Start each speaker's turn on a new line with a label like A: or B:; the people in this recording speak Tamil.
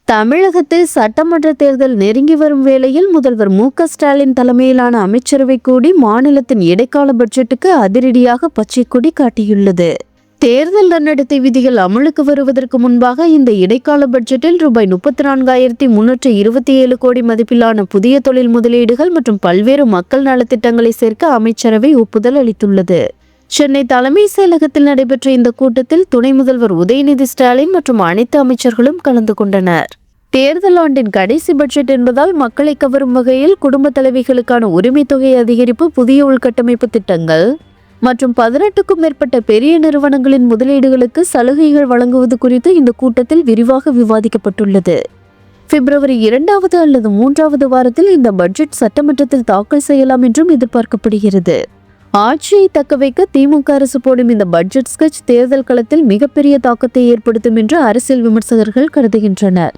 A: தமிழகத்தில் சட்டமன்ற தேர்தல் நெருங்கி வரும் வேளையில் முதல்வர் மு.க.ஸ்டாலின் தலைமையிலான அமைச்சரவை கூடி மாநிலத்தின் இடைக்கால பட்ஜெட்டுக்கு அதிரடியாக பச்சை கொடி காட்டியுள்ளது. தேர்தல் நடத்தை விதிகள் அமலுக்கு வருவதற்கு முன்பாக இந்த இடைக்கால பட்ஜெட்டில் ரூபாய் 34,327 கோடி மதிப்பிலான புதிய தொழில் முதலீடுகள் மற்றும் பல்வேறு மக்கள் நலத்திட்டங்களை சேர்க்க அமைச்சரவை ஒப்புதல் அளித்துள்ளது. சென்னை தலைமை செயலகத்தில் நடைபெற்ற இந்த கூட்டத்தில் துணை முதல்வர் உதயநிதி ஸ்டாலின் மற்றும் அனைத்து அமைச்சர்களும் கலந்து கொண்டனர். தேர்தல் ஆண்டின் கடைசி பட்ஜெட் என்பதால் மக்களை கவரும் வகையில் குடும்ப தலைவிகளுக்கான உரிமை தொகை அதிகரிப்பு, புதிய உள்கட்டமைப்பு திட்டங்கள் மற்றும் 18க்கும் மேற்பட்ட பெரிய நிறுவனங்களின் முதலீடுகளுக்கு சலுகைகள் வழங்குவது குறித்து இந்த கூட்டத்தில் விரிவாக விவாதிக்கப்பட்டுள்ளது. பிப்ரவரி 2வது அல்லது 3வது வாரத்தில் இந்த பட்ஜெட் சட்டமன்றத்தில் தாக்கல் செய்யலாம் என்றும் எதிர்பார்க்கப்படுகிறது. ஆட்சியை தக்கவைக்க திமுக அரசு போடும் இந்த பட்ஜெட் ஸ்கெட்ச் தேர்தல் களத்தில் மிகப்பெரிய தாக்கத்தை ஏற்படுத்தும் என்று அரசியல் விமர்சகர்கள் கருதுகின்றனர்.